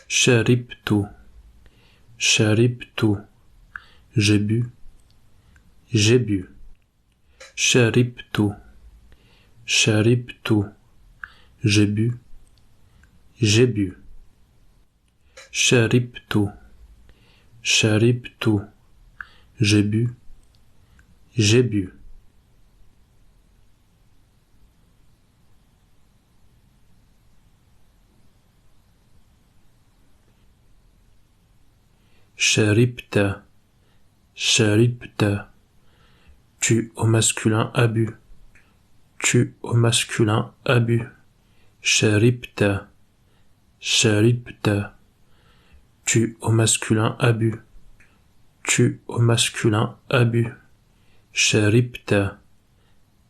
شربت شربت j'ai bu j'ai bu شربت شربت j'ai bu j'ai bu شربت شربت j'ai bu j'ai bu شربت شربت tu au masculin a bu tu au masculin a bu شربت شربت tu au masculin a bu tu au masculin a bu شربت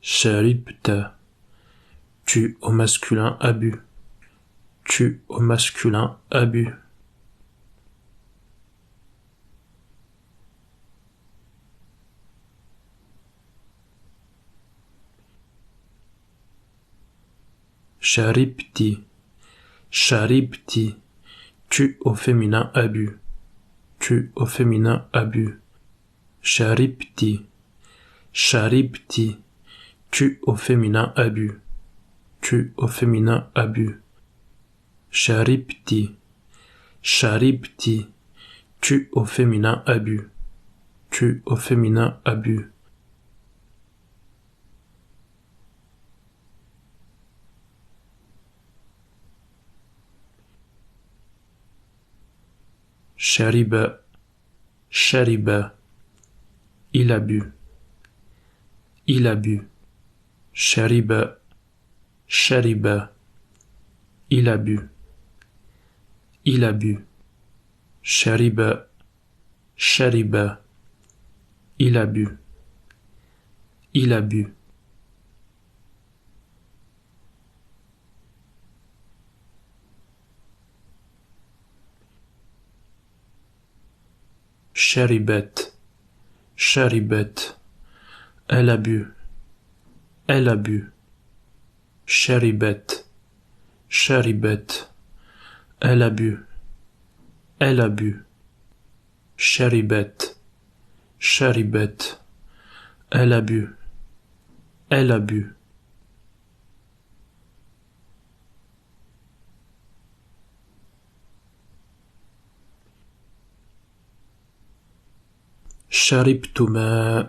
شربت tu au masculin a bu tu au masculin a bu شربتي شربتي tu au féminin a bu tu au féminin a bu شربتي شربتي tu au féminin a bu tu au féminin a bu شربتي شربتي tu au féminin a bu tu au féminin a bu شرب شرب il a bu il a bu شرب شرب il a bu il a bu شرب شرب il a bu il a bu شربت شربت elle a bu elle a bu شربت شربت elle a bu elle a bu شربت شربت elle a bu elle a bu شربت ماء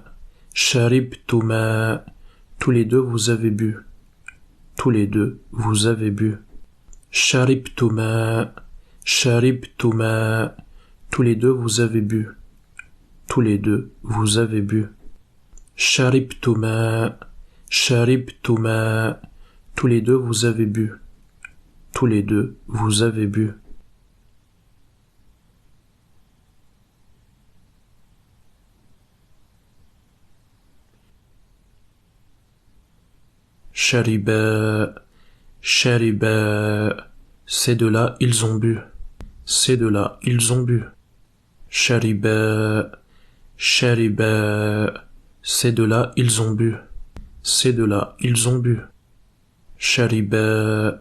شربت ماء tous les deux vous avez bu tous les deux vous avez bu شربت ماء شربت ماء tous les deux vous avez bu tous les deux vous avez bu شربت ماء شربت ماء tous les deux vous avez bu tous les deux vous avez bu شربا شربا ces deux-là ils ont bu ces deux-là ils ont bu شربا شربا ces deux-là ils ont bu ces deux-là ils ont bu شربا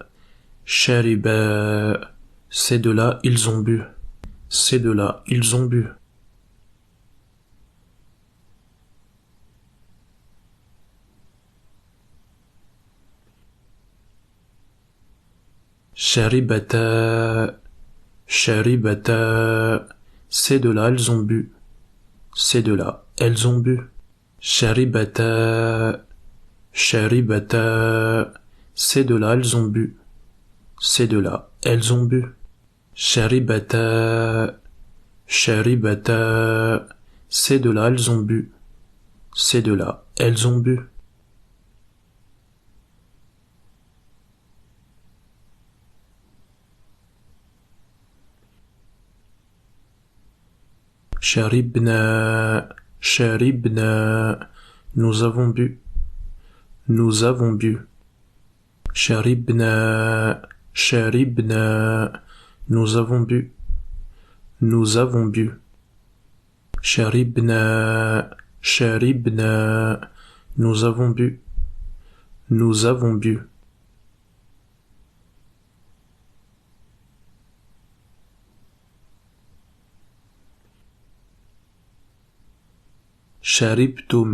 شربا ces deux-là ils ont bu ces deux-là ils ont bu شربتا شربتا ces deux-là elles ont bu ces deux-là elles ont bu شربتا شربتا ces deux-là elles ont bu ces deux-là elles ont bu شربتا شربتا ces deux-là elles ont bu ces deux-là elles ont bu شربنا شربنا nous avons bu nous avons bu شربنا شربنا nous avons bu nous avons bu شربنا شربنا nous avons bu nous avons bu شربتم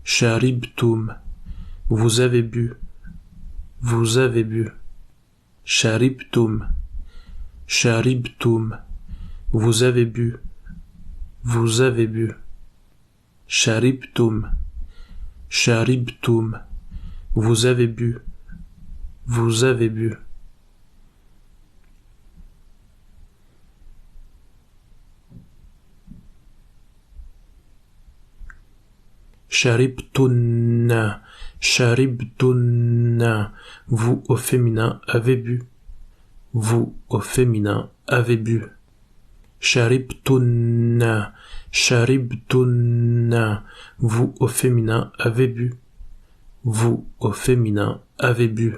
شربتم vous avez bu vous avez bu شربتم شربتم vous avez bu vous avez bu شربتم شربتم vous avez bu vous avez bu شربتن شربتن vous au féminin avez bu vous au féminin avez bu شربتن شربتن vous au féminin avez bu vous au féminin avez bu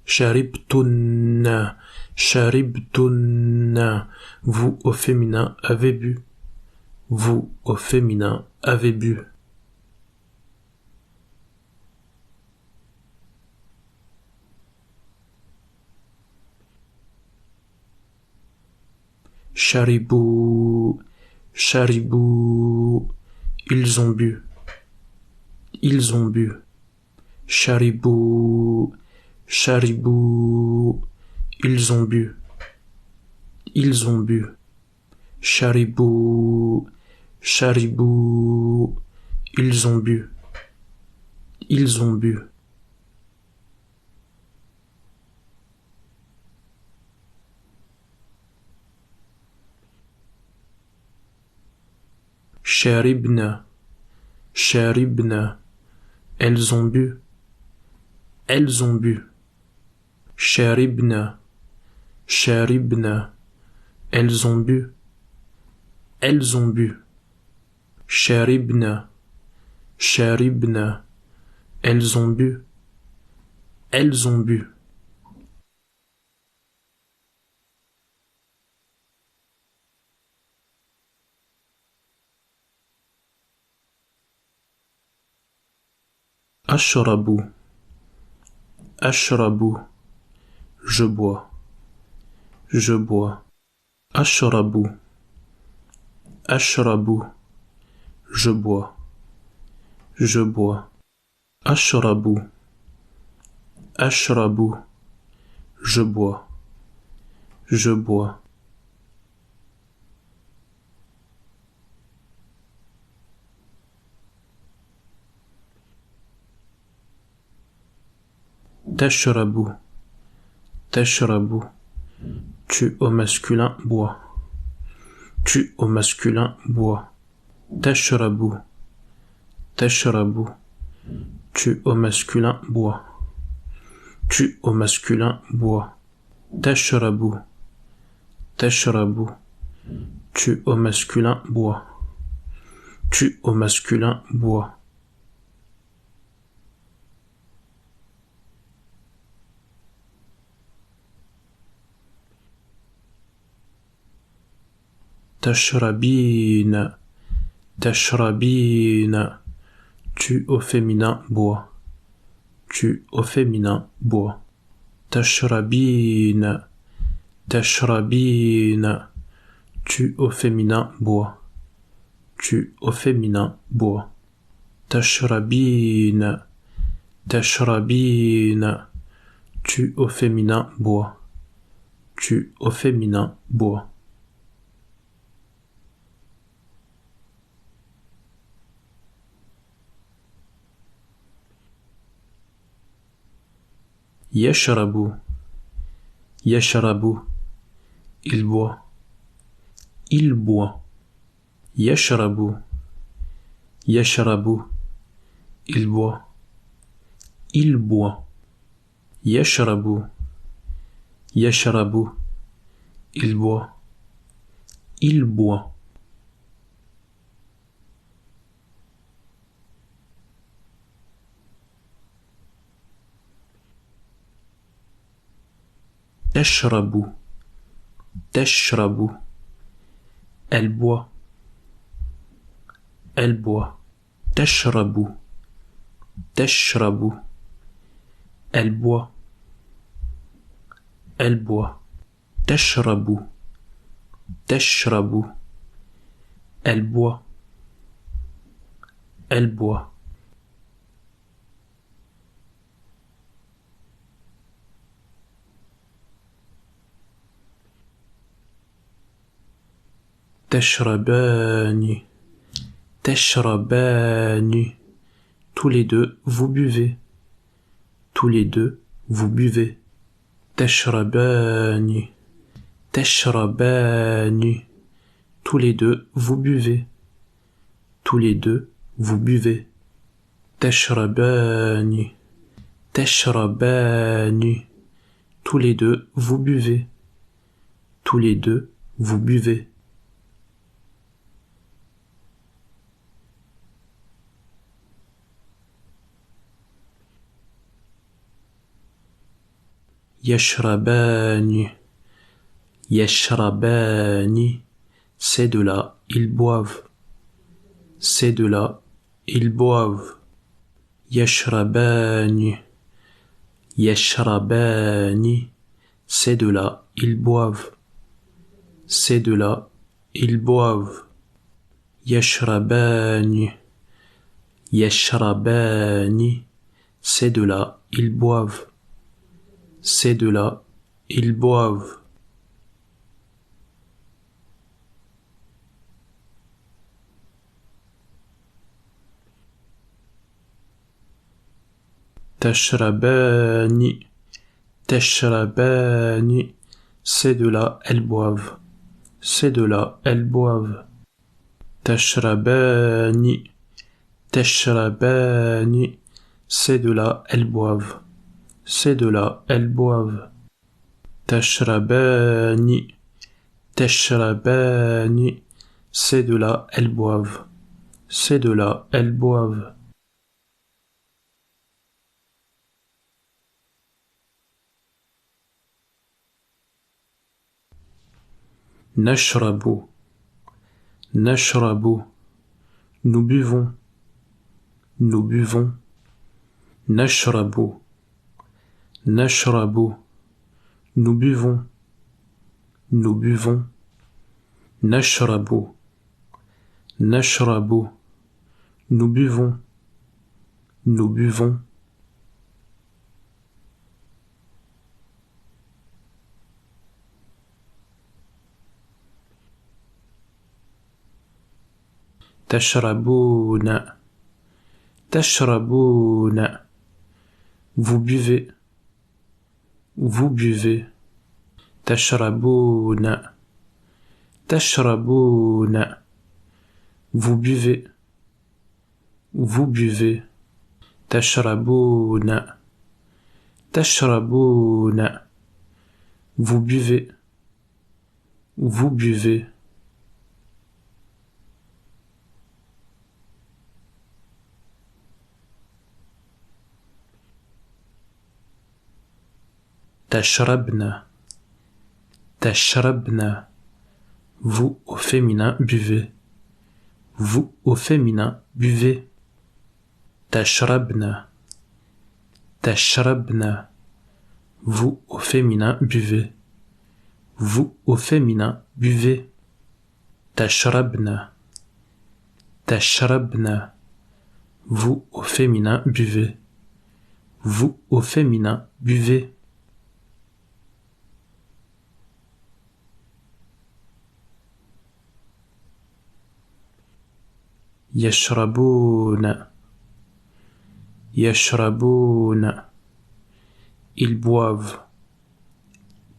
شربتن شربتن vous au féminin avez bu vous au féminin avez bu Charibou, charibou, ils ont bu, ils ont bu. Charibou, charibou, ils ont bu, ils ont bu. Charibou, charibou, ils ont bu, ils ont bu. Charibna, charibna, elles ont bu, elles ont bu. Charibna, charibna, elles ont bu, elles ont bu. Charibna, charibna, elles ont bu, elles ont bu. Ashrabu, ashrabu, je bois, je bois. Ashrabu, ashrabu, je bois, je bois. Ashrabu, ashrabu, je bois, je bois. Tashrabu, tashrabu, tu au masculin bois, tu au masculin bois. Tashrabu, tashrabu, tu au masculin bois, tu au masculin bois. Tashrabu, tashrabu, tu au masculin bois, tu au masculin bois. Tashrabine, tashrabine, tu au féminin bois, tu au féminin bois. Tashrabine, tashrabine, tu au féminin bois, tu au féminin bois. Tashrabine, tashrabine, tu au féminin bois, tu au féminin bois. Yashrabu, yashrabu, il boit, il boit. Yashrabu, yashrabu, il boit, il boit. Yashrabu, yashrabu, il boit, il boit. Tashrabu, tashrabu, elle boit, elle boit. Tashrabu, tashrabu, elle boit, elle boit. Tashrabu, tashrabu, elle boit, Elle boit. تشربان. تشربان. Tous les deux, vous buvez. Tous les deux, vous buvez. تشربان. تشربان. Tous les deux, vous buvez. Tous les deux, vous buvez. تشربان. تشربان. Tous les deux, vous buvez. Tous les deux, vous buvez. يشربان. يشربان. C'est de là, ils boivent. C'est de là, ils boivent. يشربان. يشربان. C'est de là, ils boivent. C'est de là, ils boivent. يشربان. يشربان. C'est de là, ils boivent. C'est de là, ils boivent. تشربان. تشربان. C'est de là, elles boivent. C'est de là, elles boivent. تشربان. تشربان. C'est de là, elles boivent. C'est de là, elles boivent. تشربان. تشربان. C'est de là, elles boivent. C'est de là, elles boivent. نشرب. نشرب. Nous buvons. Nous buvons. نشرب. نشرب. Nous buvons. Nous buvons. نشرب. نشرب. Nous buvons. Nous buvons. تشربون. تشربون. Vous buvez. Vous buvez. تشربون. تشربون. Vous buvez. Vous buvez. تشربون. تشربون. Vous buvez. Vous buvez. تشربن. تشربن. Vous au féminin buvez. Vous au féminin buvez. تشربن. تشربن. Vous au féminin buvez. Vous au féminin buvez. تشربن. تشربن. Vous au féminin buvez. Vous au féminin buvez. يشربون. يشربون. Ils boivent.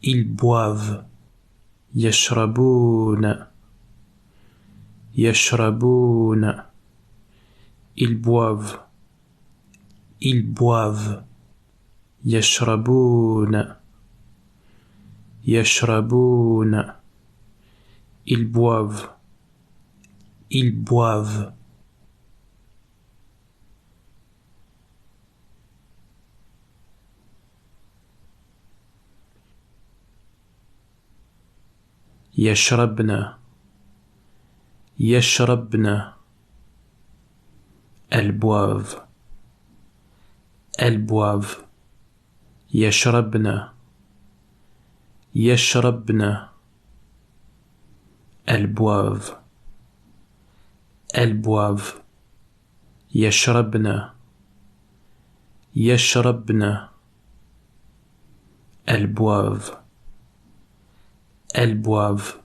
Ils boivent. يشربون. يشربون. Ils boivent. Ils boivent. يشربون. يشربون. Ils boivent. Ils boivent. يشربن. يشربن. Elles boivent. Elles boivent. يشربن. يشربن. Elles boivent. Elles boivent. يشربن يشربن elles boivent